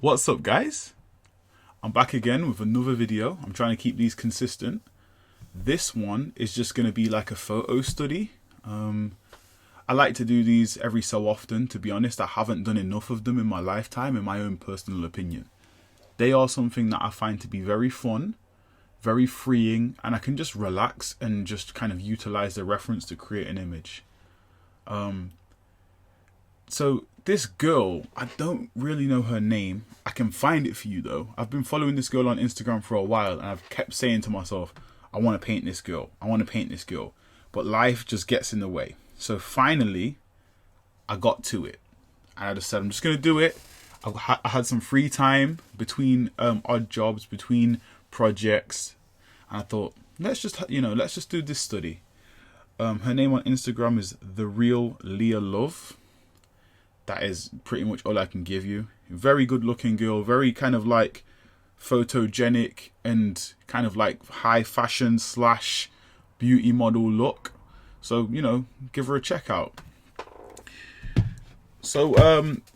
What's up, guys? I'm back again with another video. I'm trying to keep these consistent. This one is just going to be like a photo study. I like to do these every so often. To be honest, I haven't done enough of them in my lifetime, in my own personal opinion. They are something that I find to be very fun, very freeing, and I can just relax and just kind of utilize the reference to create an image. So this girl, I don't really know her name. I can find it for you though. I've been following this girl on Instagram for a while and I've kept saying to myself, I want to paint this girl. I want to paint this girl. But life just gets in the way. So finally, I got to it. And I just said, I'm just going to do it. I had some free time between odd jobs, between projects. And I thought, let's just do this study. Her name on Instagram is The Real Leah Love. That is pretty much all I can give you. Very good looking girl, very kind of like photogenic and kind of like high fashion / beauty model look. So, give her a check out. So,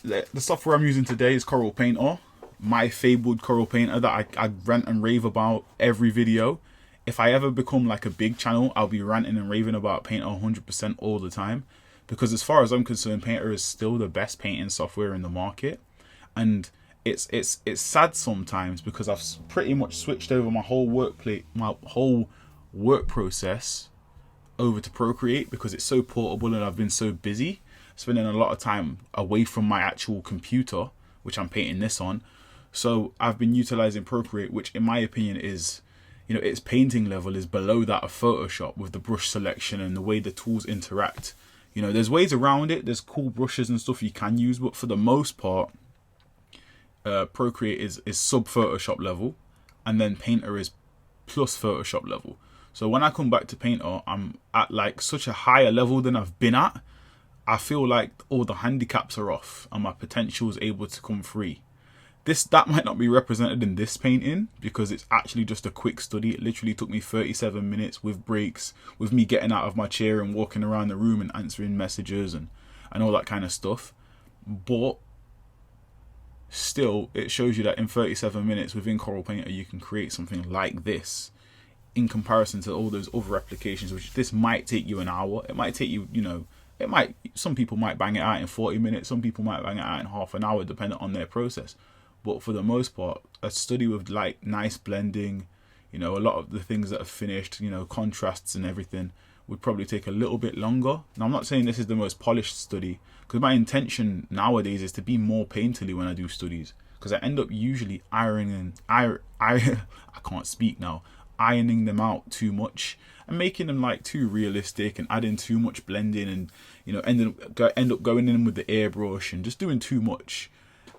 the software I'm using today is Corel Painter, my fabled Corel Painter that I rant and rave about every video. If I ever become like a big channel, I'll be ranting and raving about Painter 100% all the time. Because as far as I'm concerned, Painter is still the best painting software in the market. And it's sad sometimes because I've pretty much switched over my whole work process over to Procreate because it's so portable and I've been so busy spending a lot of time away from my actual computer, which I'm painting this on. So I've been utilizing Procreate, which in my opinion is, its painting level is below that of Photoshop with the brush selection and the way the tools interact. There's ways around it. There's cool brushes and stuff you can use, but for the most part, Procreate is sub Photoshop level, and then Painter is plus Photoshop level. So when I come back to Painter, I'm at like such a higher level than I've been at. I feel like all the handicaps are off, and my potential is able to come free. That might not be represented in this painting because it's actually just a quick study. It literally took me 37 minutes with breaks, with me getting out of my chair and walking around the room and answering messages and all that kind of stuff. But still, it shows you that in 37 minutes within Corel Painter, you can create something like this in comparison to all those other applications, which this might take you an hour. It might take you, some people might bang it out in 40 minutes. Some people might bang it out in half an hour, depending on their process. But for the most part, a study with like nice blending, a lot of the things that are finished, contrasts and everything would probably take a little bit longer. Now, I'm not saying this is the most polished study because my intention nowadays is to be more painterly when I do studies because I end up usually ironing them out too much and making them like too realistic and adding too much blending and, end up going in with the airbrush and just doing too much.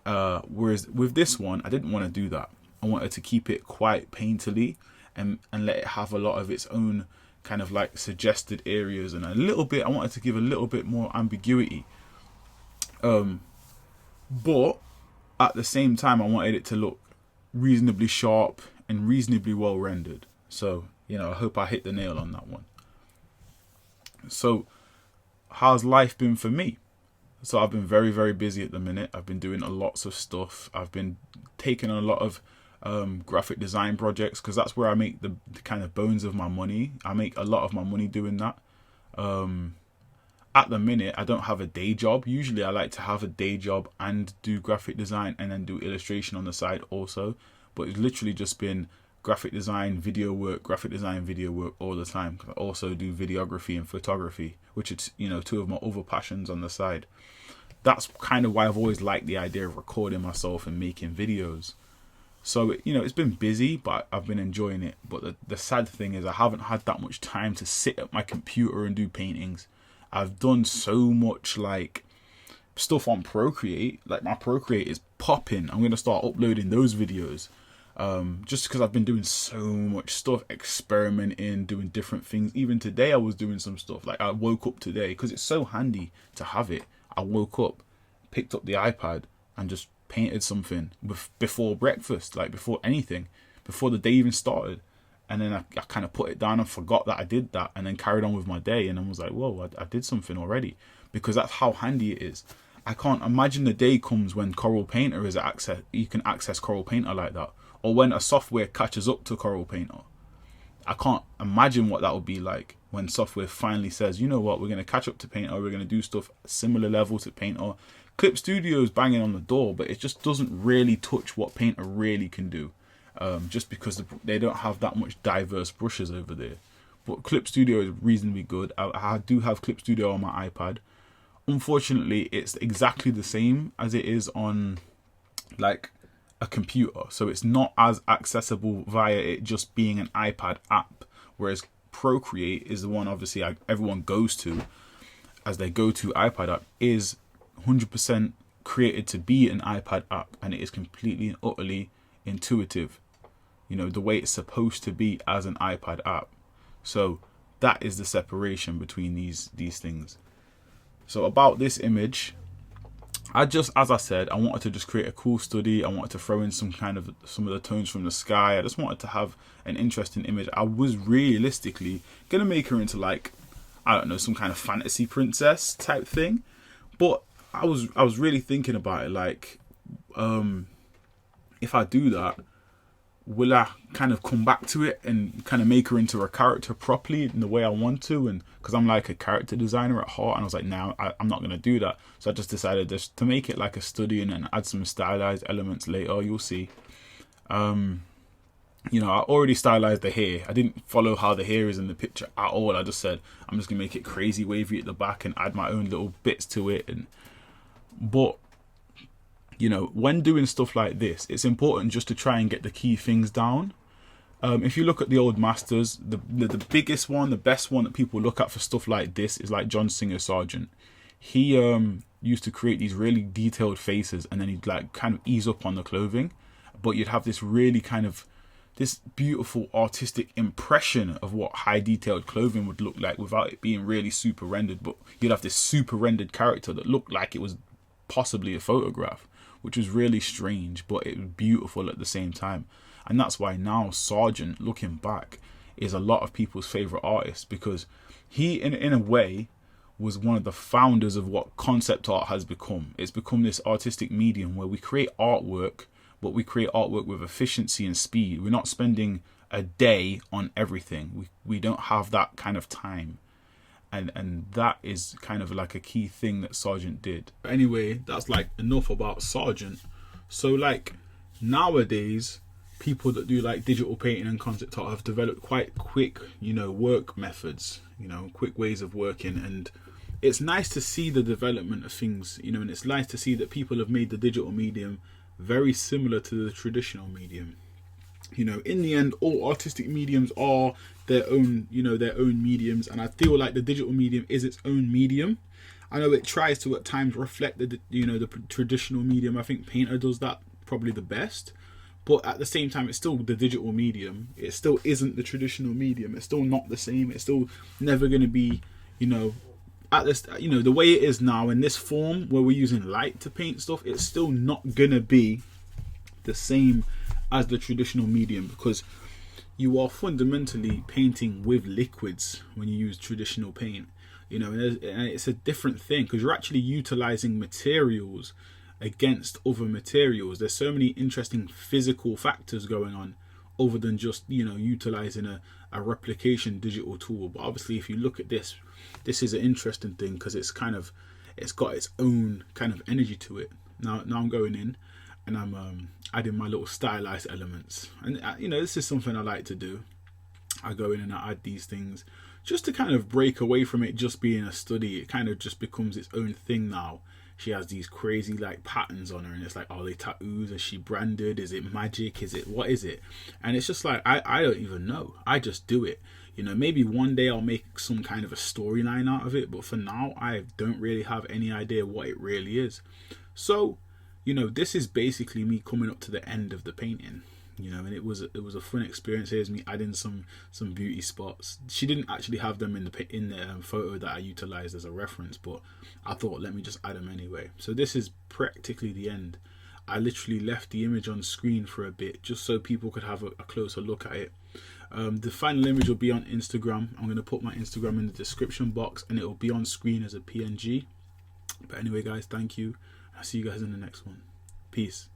Whereas with this one, I didn't want to do that. I wanted to keep it quite painterly and let it have a lot of its own kind of like suggested areas and I wanted to give a little bit more ambiguity. But at the same time, I wanted it to look reasonably sharp and reasonably well rendered. So, I hope I hit the nail on that one. So, how's life been for me? So I've been very, very busy at the minute. I've been doing lots of stuff. I've been taking a lot of graphic design projects because that's where I make the kind of bones of my money. I make a lot of my money doing that. At the minute, I don't have a day job. Usually I like to have a day job and do graphic design and then do illustration on the side also. But it's literally just been graphic design, video work all the time. I also do videography and photography, which is, two of my other passions on the side. That's kind of why I've always liked the idea of recording myself and making videos. So, it's been busy, but I've been enjoying it. But the sad thing is I haven't had that much time to sit at my computer and do paintings. I've done so much like stuff on Procreate. Like my Procreate is popping. I'm going to start uploading those videos. Just because I've been doing so much stuff, experimenting, doing different things. Even today I was doing some stuff. Like I woke up today because it's so handy to have it. I woke up, picked up the iPad and just painted something before breakfast, like before anything, before the day even started. And then I kind of put it down and forgot that I did that and then carried on with my day. And I was like, whoa, I did something already because that's how handy it is. I can't imagine the day comes when Corel Painter is access. You can access Corel Painter like that, or when a software catches up to Corel Painter. I can't imagine what that would be like when software finally says, you know what, we're going to catch up to Painter. We're going to do stuff similar level to Painter. Clip Studio is banging on the door, but it just doesn't really touch what Painter really can do, just because they don't have that much diverse brushes over there. But Clip Studio is reasonably good. I do have Clip Studio on my iPad. Unfortunately, it's exactly the same as it is on like a computer, so it's not as accessible via it just being an iPad app, whereas Procreate is the one obviously everyone goes to as their go-to iPad app, is 100% created to be an iPad app, and it is completely and utterly intuitive, you know, the way it's supposed to be as an iPad app. So that is the separation between these things. So about this image, as I said, I wanted to just create a cool study. I wanted to throw in some of the tones from the sky. I just wanted to have an interesting image. I was realistically gonna make her into like, I don't know, some kind of fantasy princess type thing. But I was really thinking about it, like, if I do that, will I kind of come back to it and kind of make her into a character properly in the way I want to? And because I'm like a character designer at heart, and I was like, no, I'm not going to do that. So I just decided just to make it like a study and add some stylized elements later. You'll see. You know, I already stylized the hair. I didn't follow how the hair is in the picture at all. I just said, I'm just going to make it crazy wavy at the back and add my own little bits to it. But you know, when doing stuff like this, it's important just to try and get the key things down. If you look at the old masters, the biggest one, the best one that people look at for stuff like this is like John Singer Sargent. He used to create these really detailed faces, and then he'd like kind of ease up on the clothing, but you'd have this really kind of this beautiful artistic impression of what high detailed clothing would look like without it being really super rendered. But you'd have this super rendered character that looked like it was possibly a photograph, which was really strange, but it was beautiful at the same time. And that's why now Sargent, looking back, is a lot of people's favorite artist, because he, in a way, was one of the founders of what concept art has become. It's become this artistic medium where we create artwork, but we create artwork with efficiency and speed. We're not spending a day on everything. We don't have that kind of time. And that is kind of like a key thing that Sargent did. Anyway, that's like enough about Sargent. So like nowadays, people that do like digital painting and concept art have developed quite quick, you know, work methods, you know, quick ways of working. And it's nice to see the development of things, you know, and it's nice to see that people have made the digital medium very similar to the traditional medium. You know, in the end, all artistic mediums are their own, you know, their own mediums, and I feel like the digital medium is its own medium. I know it tries to at times reflect the, you know, the traditional medium. I think Painter does that probably the best, but at the same time, it's still the digital medium. It still isn't the traditional medium. It's still not the same. It's still never going to be, you know, at this, you know, the way it is now in this form where we're using light to paint stuff. It's still not gonna be the same as the traditional medium, because you are fundamentally painting with liquids when you use traditional paint, you know, and it's a different thing because you're actually utilizing materials against other materials. There's so many interesting physical factors going on other than just, you know, utilizing a replication digital tool. But obviously if you look at this is an interesting thing because it's got its own kind of energy to it. Now I'm going in and I'm adding my little stylized elements, and you know, this is something I like to do. I go in and I add these things just to kind of break away from it just being a study. It kind of just becomes its own thing now. She has these crazy like patterns on her, and it's like, are they tattoos? Is she branded? Is it magic? What is it? And it's just like, I don't even know. I just do it. You know, maybe one day I'll make some kind of a storyline out of it, but for now I don't really have any idea what it really is. So, you know, this is basically me coming up to the end of the painting. You know, and it was a fun experience. Here's me adding some beauty spots. She didn't actually have them in the photo that I utilized as a reference, but I thought, let me just add them anyway. So this is practically the end. I literally left the image on screen for a bit just so people could have a closer look at it. The final image will be on Instagram. I'm going to put my Instagram in the description box, and it will be on screen as a PNG. But anyway, guys, thank you. I'll see you guys in the next one. Peace.